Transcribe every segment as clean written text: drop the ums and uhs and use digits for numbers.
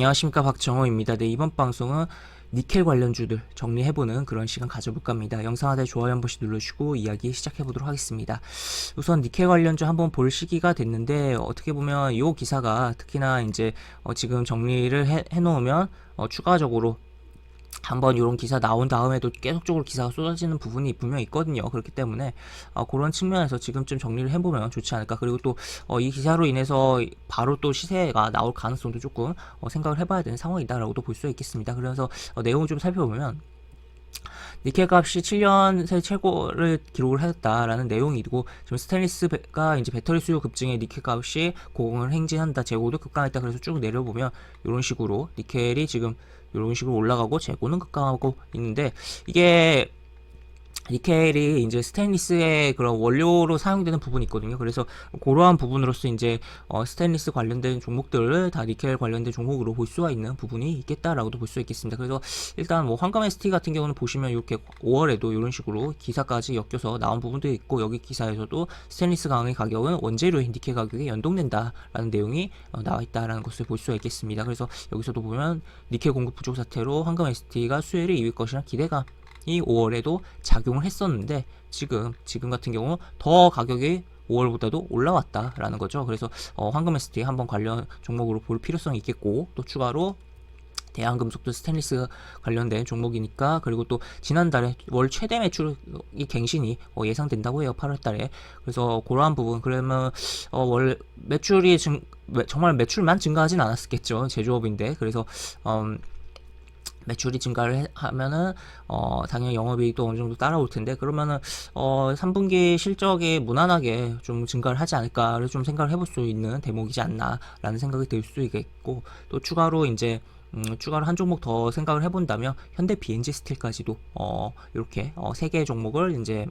안녕하십니까, 박정호입니다. 네, 이번 방송은 니켈 관련주들 정리해보는 그런 시간 가져볼까 합니다. 영상 하단에 좋아요 한 번씩 눌러주시고 이야기 시작해보도록 하겠습니다. 우선 니켈 관련주 한번 볼 시기가 됐는데, 어떻게 보면 이 기사가 특히나 이제 지금 정리를 해놓으면 추가적으로 한번 이런 기사 나온 다음에도 계속적으로 기사가 쏟아지는 부분이 분명히 있거든요. 그렇기 때문에 그런 측면에서 지금쯤 정리를 해보면 좋지 않을까. 그리고 또 이 기사로 인해서 바로 또 시세가 나올 가능성도 조금 생각을 해봐야 되는 상황이다라고도 볼 수 있겠습니다. 그래서 내용을 좀 살펴보면 니켈 값이 7년 새 최고를 기록을 했다라는 내용이고, 지금 스테인리스가 이제 배터리 수요 급증에 니켈 값이 고공을 행진한다, 재고도 급감했다. 그래서 쭉 내려보면 이런 식으로 니켈이 지금 이런 식으로 올라가고 재고는 급감하고 있는데, 이게 니켈이 이제 스테인리스의 그런 원료로 사용되는 부분이 있거든요. 그래서 그러한 부분으로서 이제 스테인리스 관련된 종목들을 다 니켈 관련된 종목으로 볼 수가 있는 부분이 있겠다라고도 볼 수 있겠습니다. 그래서 일단 뭐 황금 ST 같은 경우는 보시면 이렇게 5월에도 이런 식으로 기사까지 엮여서 나온 부분도 있고, 여기 기사에서도 스테인리스 강의 가격은 원재료의 니켈 가격에 연동된다라는 내용이 나와 있다라는 것을 볼 수가 있겠습니다. 그래서 여기서도 보면 니켈 공급 부족 사태로 황금 ST가 수혜를 이을 것이라는 기대가 이 5월에도 작용을 했었는데, 지금 같은 경우 더 가격이 5월보다도 올라왔다라는 거죠. 그래서 황금 ST 한번 관련 종목으로 볼 필요성이 있겠고, 또 추가로 대한금속도 스테인리스 관련된 종목이니까, 그리고 또 지난달에 월 최대 매출이 갱신이 예상된다고 해요, 8월달에. 그래서 그러한 부분, 그러면 월 매출이 정말 매출만 증가하진 않았겠죠, 제조업인데. 그래서 매출이 증가를 하면은 당연히 영업이익도 어느 정도 따라올 텐데, 그러면은 3분기 실적이 무난하게 좀 증가를 하지 않을까를 좀 생각을 해볼 수 있는 대목이지 않나라는 생각이 들 수 있겠고, 또 추가로 이제 추가로 한 종목 더 생각을 해본다면 현대 BNG 스틸까지도 이렇게 3개의 종목을 이제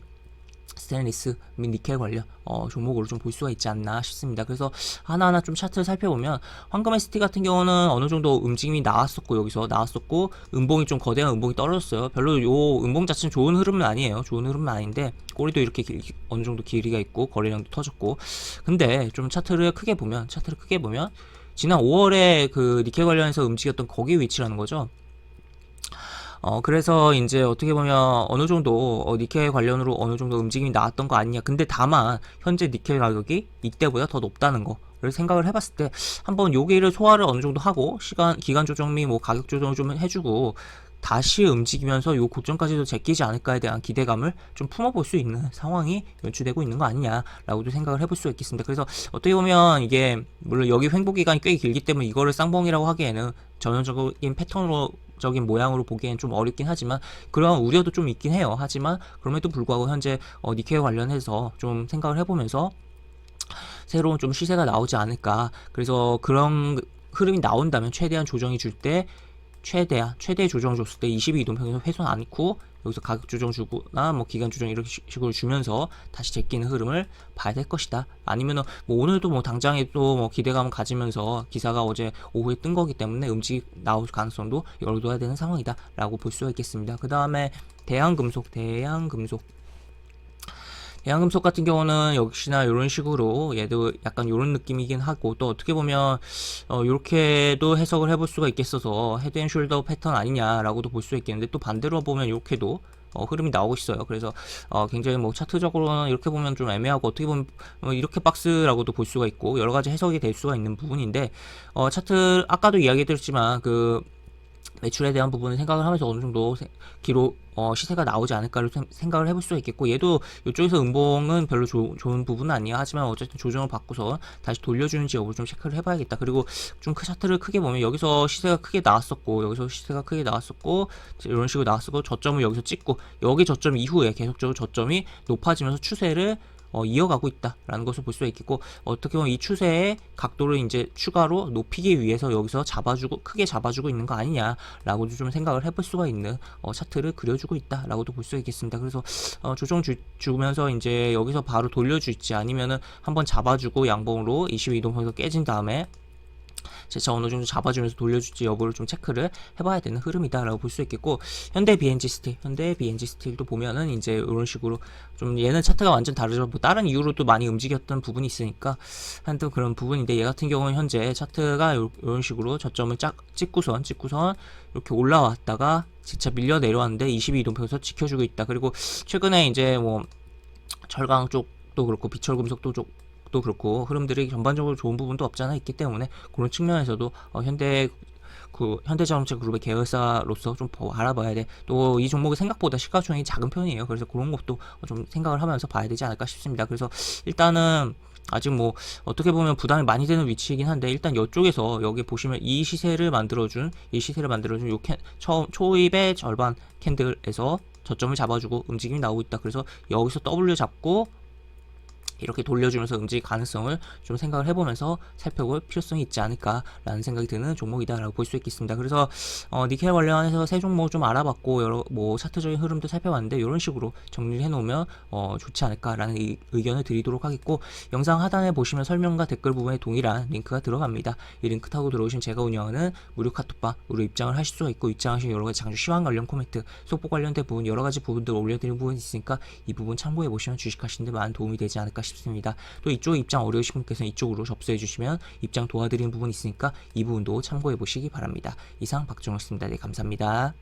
스테인리스 및 니켈 관련 종목으로 좀 볼 수가 있지 않나 싶습니다. 그래서 하나하나 좀 차트를 살펴보면, 황금 ST 같은 경우는 어느 정도 움직임이 나왔었고, 여기서 나왔었고, 음봉이 좀 거대한 음봉이 떨어졌어요. 별로 요 음봉 자체는 좋은 흐름은 아니에요. 좋은 흐름은 아닌데, 꼬리도 이렇게 어느 정도 길이가 있고 거래량도 터졌고. 근데 좀 차트를 크게 보면 지난 5월에 그 니켈 관련해서 움직였던 거기 위치라는 거죠. 그래서 이제 어떻게 보면 어느 정도 니켈 관련으로 어느 정도 움직임이 나왔던 거 아니냐. 근데 다만 현재 니켈 가격이 이때보다 더 높다는 거를 생각을 해봤을 때, 한번 여기를 소화를 어느 정도 하고 기간 조정 및 뭐 가격 조정을 좀 해주고 다시 움직이면서 요 고점까지도 제끼지 않을까에 대한 기대감을 좀 품어볼 수 있는 상황이 연출되고 있는 거 아니냐라고도 생각을 해볼 수 있겠습니다. 그래서 어떻게 보면 이게 물론 여기 횡보 기간이 꽤 길기 때문에 이거를 쌍봉이라고 하기에는 전형적인 패턴으로 적인 모양으로 보기엔 좀 어렵긴 하지만, 그런 우려도 좀 있긴 해요. 하지만 그럼에도 불구하고 현재 니켈 관련해서 좀 생각을 해보면서 새로운 좀 시세가 나오지 않을까. 그래서 그런 흐름이 나온다면 최대한 조정이 줄 때 최대 조정 줬을 때 22이동 평균선 훼손 않고, 여기서 가격 조정 주거나 뭐 기간 조정 이런 식으로 주면서 다시 제끼는 흐름을 봐야 될 것이다. 아니면은 뭐 오늘도 뭐 당장에 또 뭐 기대감을 가지면서 기사가 어제 오후에 뜬 거기 때문에 움직이 나올 가능성도 열어둬야 되는 상황이다라고 볼 수가 있겠습니다. 그 다음에 대한금속 같은 경우는 역시나 이런 식으로 얘도 약간 이런 느낌이긴 하고, 또 어떻게 보면 이렇게도 해석을 해볼 수가 있겠어서 헤드앤숄더 패턴 아니냐라고도 볼 수 있겠는데, 또 반대로 보면 이렇게도 흐름이 나오고 있어요. 그래서 굉장히 뭐 차트적으로는 이렇게 보면 좀 애매하고, 어떻게 보면 이렇게 박스라고도 볼 수가 있고, 여러 가지 해석이 될 수가 있는 부분인데, 차트 아까도 이야기 드렸지만 그 매출에 대한 부분을 생각을 하면서 어느 정도 시세가 나오지 않을까를 생각을 해볼 수가 있겠고, 얘도 이쪽에서 음봉은 별로 좋은 부분은 아니야. 하지만 어쨌든 조정을 받고서 다시 돌려주는지 여부를 좀 체크를 해봐야겠다. 그리고 좀 차트를 크게 보면 여기서 시세가 크게 나왔었고, 이런 식으로 나왔었고, 저점을 여기서 찍고, 여기 저점 이후에 계속적으로 저점이 높아지면서 추세를 이어가고 있다라는 것을 볼 수가 있겠고, 어떻게 보면 이 추세의 각도를 이제 추가로 높이기 위해서 여기서 크게 잡아주고 있는 거 아니냐라고도 좀 생각을 해볼 수가 있는 차트를 그려주고 있다라고도 볼 수가 있겠습니다. 그래서 조정 주면서 이제 여기서 바로 돌려줄지, 아니면은 한번 잡아주고 양봉으로 22동선에서 깨진 다음에 재차 어느 정도 잡아주면서 돌려줄지 여부를 좀 체크를 해봐야 되는 흐름이다라고 볼 수 있겠고, 현대 BNG 스틸도 보면은 이제 이런 식으로 좀 얘는 차트가 완전 다르죠. 뭐 다른 이유로도 많이 움직였던 부분이 있으니까 한튼 그런 부분인데, 얘 같은 경우는 현재 차트가 이런 식으로 저점을 찍고선 이렇게 올라왔다가 재차 밀려 내려왔는데 22이동평에서 지켜주고 있다. 그리고 최근에 이제 뭐 철강 쪽도 그렇고 비철금속도 쪽도 그렇고 흐름들이 전반적으로 좋은 부분도 없잖아 있기 때문에, 그런 측면에서도 현대자동차 그룹의 계열사로서 좀 알아봐야 돼. 또 이 종목이 생각보다 시가총액이 작은 편이에요. 그래서 그런 것도 좀 생각을 하면서 봐야 되지 않을까 싶습니다. 그래서 일단은 아직 뭐 어떻게 보면 부담이 많이 되는 위치이긴 한데, 일단 이쪽에서 여기 보시면 이 시세를 만들어준 요 초입의 절반 캔들에서 저점을 잡아주고 움직임이 나오고 있다. 그래서 여기서 W 잡고 이렇게 돌려주면서 움직일 가능성을 좀 생각을 해보면서 살펴볼 필요성이 있지 않을까라는 생각이 드는 종목이다라고 볼 수 있겠습니다. 그래서 니켈 관련해서 세 종목 좀 알아봤고, 여러 뭐 차트적인 흐름도 살펴봤는데, 이런 식으로 정리를 해놓으면 좋지 않을까라는 의견을 드리도록 하겠고, 영상 하단에 보시면 설명과 댓글 부분에 동일한 링크가 들어갑니다. 이 링크 타고 들어오시면 제가 운영하는 무료 카톡방으로 입장을 하실 수가 있고, 입장하시면 여러 가지 장주 시황 관련 코멘트, 속보 관련된 부분, 여러 가지 부분들 올려드리는 부분이 있으니까 이 부분 참고해 보시면 주식하시는 데 많은 도움이 되지 않을까 싶습니다. 또 이쪽 입장 어려우신 분께서는 이쪽으로 접수해 주시면 입장 도와드리는 부분이 있으니까 이 부분도 참고해 보시기 바랍니다. 이상 박정호였습니다. 네, 감사합니다.